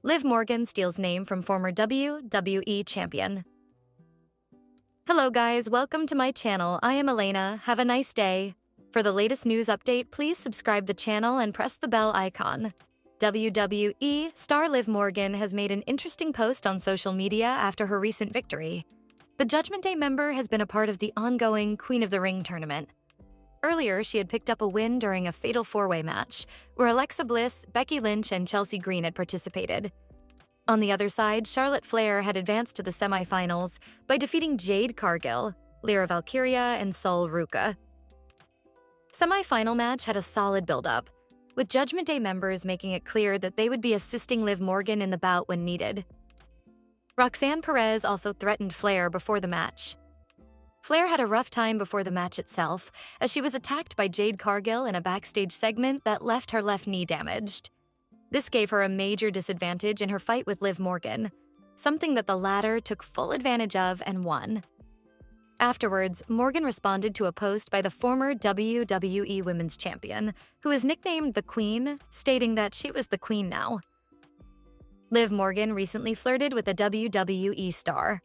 Liv Morgan steals name from former WWE champion. Hello guys, welcome to my channel. I am Elena. Have a nice day. For the latest news update, please subscribe the channel and press the bell icon. WWE star Liv Morgan has made an interesting post on social media after her recent victory. The Judgment Day member has been a part of the ongoing Queen of the Ring tournament. Earlier, she had picked up a win during a fatal four-way match, where Alexa Bliss, Becky Lynch, and Chelsea Green had participated. On the other side, Charlotte Flair had advanced to the semifinals by defeating Jade Cargill, Lyra Valkyria, and Sol Ruca. Semi-final match had a solid build-up, with Judgment Day members making it clear that they would be assisting Liv Morgan in the bout when needed. Roxanne Perez also threatened Flair before the match. Flair had a rough time before the match itself, as she was attacked by Jade Cargill in a backstage segment that left her left knee damaged. This gave her a major disadvantage in her fight with Liv Morgan, something that the latter took full advantage of and won. Afterwards, Morgan responded to a post by the former WWE Women's Champion, who is nicknamed the Queen, stating that she was the Queen now. Liv Morgan recently flirted with a WWE star.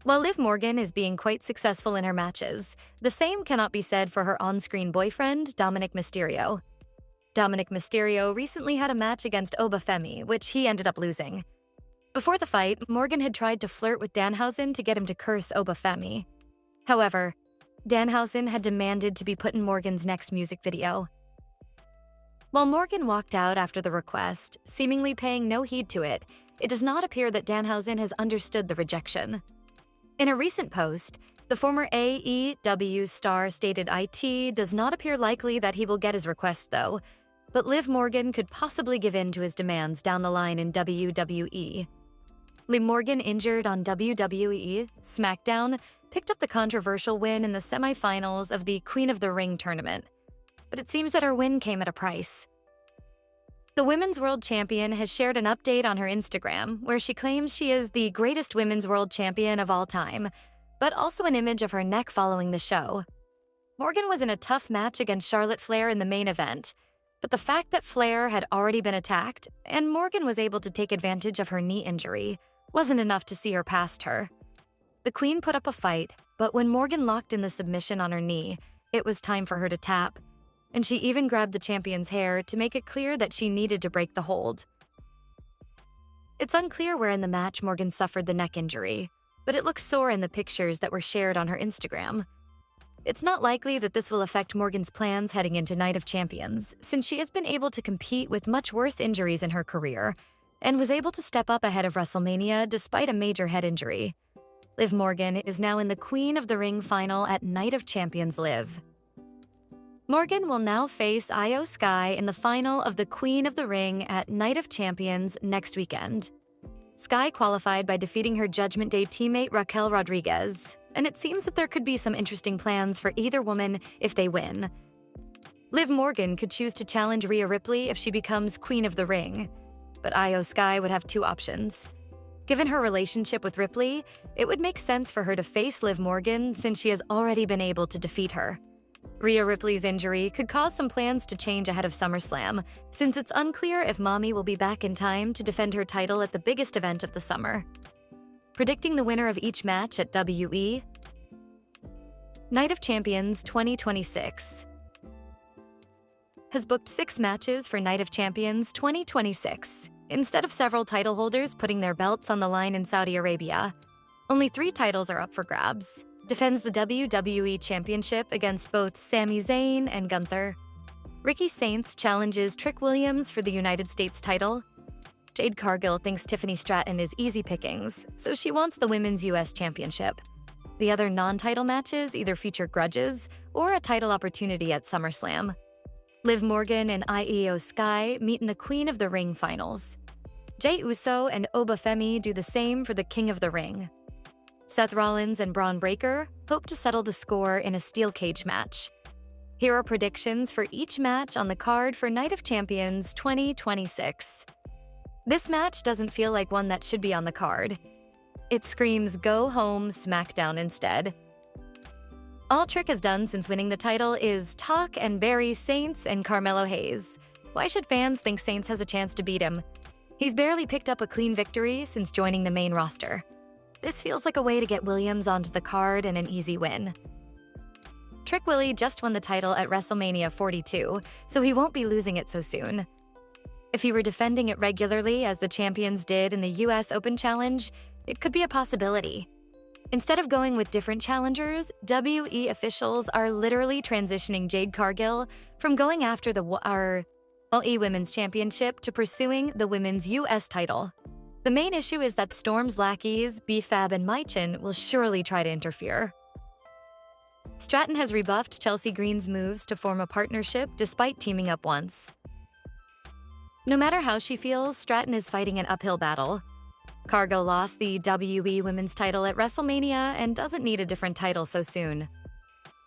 While Liv Morgan is being quite successful in her matches, the same cannot be said for her on-screen boyfriend, Dominic Mysterio. Dominic Mysterio recently had a match against Obafemi, which he ended up losing. Before the fight, Morgan had tried to flirt with Danhausen to get him to curse Obafemi. However, Danhausen had demanded to be put in Morgan's next music video. While Morgan walked out after the request, seemingly paying no heed to it, it does not appear that Danhausen has understood the rejection. In a recent post, the former AEW star stated it does not appear likely that he will get his request though, but Liv Morgan could possibly give in to his demands down the line in WWE. Liv Morgan, injured on WWE SmackDown, picked up the controversial win in the semifinals of the Queen of the Ring tournament, but it seems that her win came at a price. The Women's World Champion has shared an update on her Instagram, where she claims she is the greatest Women's World Champion of all time, but also an image of her neck following the show. Morgan was in a tough match against Charlotte Flair in the main event, but the fact that Flair had already been attacked and Morgan was able to take advantage of her knee injury wasn't enough to see her past her. The Queen put up a fight, but when Morgan locked in the submission on her knee, it was time for her to tap, and she even grabbed the champion's hair to make it clear that she needed to break the hold. It's unclear where in the match Morgan suffered the neck injury, but it looks sore in the pictures that were shared on her Instagram. It's not likely that this will affect Morgan's plans heading into Night of Champions, since she has been able to compete with much worse injuries in her career, and was able to step up ahead of WrestleMania despite a major head injury. Liv Morgan is now in the Queen of the Ring final at Night of Champions Live. Morgan will now face Io Sky in the final of the Queen of the Ring at Night of Champions next weekend. Sky qualified by defeating her Judgment Day teammate Raquel Rodriguez, and it seems that there could be some interesting plans for either woman if they win. Liv Morgan could choose to challenge Rhea Ripley if she becomes Queen of the Ring, but Io Sky would have two options. Given her relationship with Ripley, it would make sense for her to face Liv Morgan since she has already been able to defeat her. Rhea Ripley's injury could cause some plans to change ahead of SummerSlam, since it's unclear if Mommy will be back in time to defend her title at the biggest event of the summer. Predicting the winner of each match at WE. Night of Champions 2026 has booked 6 matches for Night of Champions 2026, instead of several title holders putting their belts on the line in Saudi Arabia. Only 3 titles are up for grabs. Defends the WWE Championship against both Sami Zayn and Gunther. Ricky Saints challenges Trick Williams for the United States title. Jade Cargill thinks Tiffany Stratton is easy pickings, so she wants the Women's US Championship. The other non-title matches either feature grudges or a title opportunity at SummerSlam. Liv Morgan and Io Sky meet in the Queen of the Ring finals. Jey Uso and Obafemi do the same for the King of the Ring. Seth Rollins and Braun Breaker hope to settle the score in a steel cage match. Here are predictions for each match on the card for Night of Champions 2026. This match doesn't feel like one that should be on the card. It screams go home SmackDown instead. All Trick has done since winning the title is talk and bury Saints and Carmelo Hayes. Why should fans think Saints has a chance to beat him? He's barely picked up a clean victory since joining the main roster. This feels like a way to get Williams onto the card and an easy win. Trick Willie just won the title at WrestleMania 42, so he won't be losing it so soon. If he were defending it regularly as the champions did in the US Open Challenge, it could be a possibility. Instead of going with different challengers, WE officials are literally transitioning Jade Cargill from going after the anoa'i Women's Championship to pursuing the Women's US title. The main issue is that Storm's lackeys, BFAB and Michin, will surely try to interfere. Stratton has rebuffed Chelsea Green's moves to form a partnership despite teaming up once. No matter how she feels, Stratton is fighting an uphill battle. Cargill lost the WE Women's title at WrestleMania and doesn't need a different title so soon.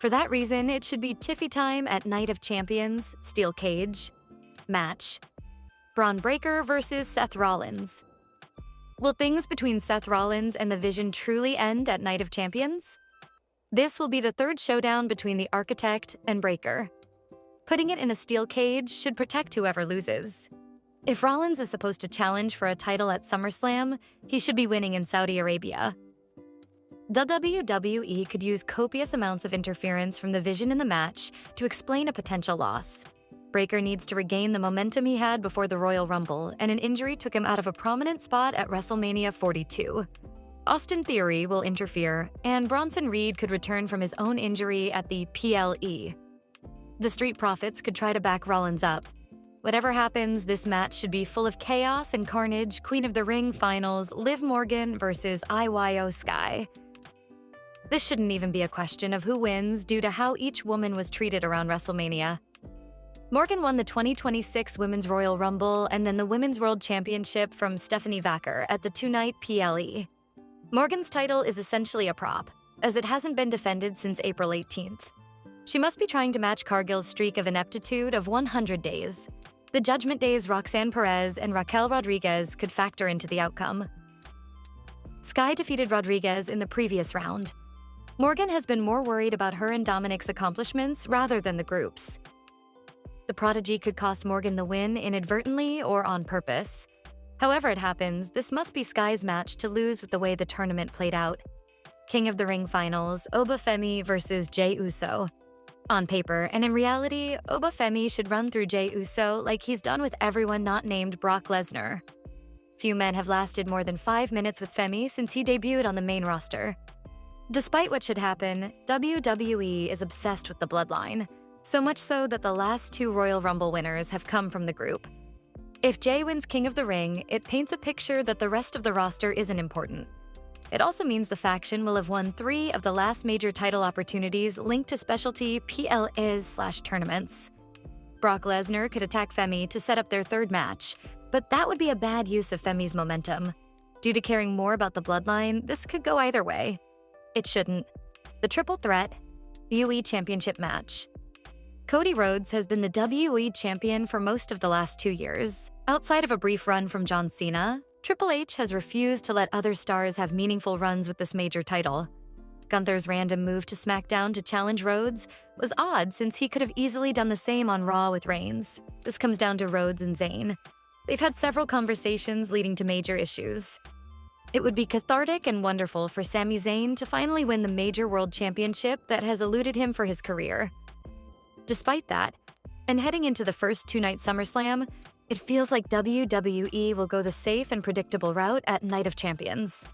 For that reason, it should be Tiffy time at Night of Champions, Steel Cage. Match: Braun Breaker versus Seth Rollins. Will things between Seth Rollins and the Vision truly end at Night of Champions? This will be the third showdown between the Architect and Breaker. Putting it in a steel cage should protect whoever loses. If Rollins is supposed to challenge for a title at SummerSlam, he should be winning in Saudi Arabia. The WWE could use copious amounts of interference from the Vision in the match to explain a potential loss. Breaker needs to regain the momentum he had before the Royal Rumble, and an injury took him out of a prominent spot at WrestleMania 42. Austin Theory will interfere, and Bronson Reed could return from his own injury at the PLE. The Street Profits could try to back Rollins up. Whatever happens, this match should be full of chaos and carnage. Queen of the Ring finals, Liv Morgan versus IYO Sky. This shouldn't even be a question of who wins due to how each woman was treated around WrestleMania. Morgan won the 2026 Women's Royal Rumble and then the Women's World Championship from Stephanie Vacker at the two-night PLE. Morgan's title is essentially a prop, as it hasn't been defended since April 18th. She must be trying to match Cargill's streak of ineptitude of 100 days. The Judgment Day's Roxanne Perez and Raquel Rodriguez could factor into the outcome. Sky defeated Rodriguez in the previous round. Morgan has been more worried about her and Dominic's accomplishments rather than the group's. The Prodigy could cost Morgan the win inadvertently or on purpose. However it happens, this must be Sky's match to lose with the way the tournament played out. King of the Ring finals, Obafemi versus Jey Uso. On paper, and in reality, Obafemi should run through Jey Uso like he's done with everyone not named Brock Lesnar. Few men have lasted more than 5 minutes with Femi since he debuted on the main roster. Despite what should happen, WWE is obsessed with the bloodline, so much so that the last 2 Royal Rumble winners have come from the group. If Jey wins King of the Ring, it paints a picture that the rest of the roster isn't important. It also means the faction will have won 3 of the last major title opportunities linked to specialty PLEs/tournaments. Brock Lesnar could attack Femi to set up their 3rd match, but that would be a bad use of Femi's momentum. Due to caring more about the bloodline, this could go either way. It shouldn't. The triple threat, UE Championship match. Cody Rhodes has been the WWE champion for most of the last 2 years. Outside of a brief run from John Cena, Triple H has refused to let other stars have meaningful runs with this major title. Gunther's random move to SmackDown to challenge Rhodes was odd since he could have easily done the same on Raw with Reigns. This comes down to Rhodes and Zayn. They've had several conversations leading to major issues. It would be cathartic and wonderful for Sami Zayn to finally win the major world championship that has eluded him for his career. Despite that, and heading into the first 2-night SummerSlam, it feels like WWE will go the safe and predictable route at Night of Champions.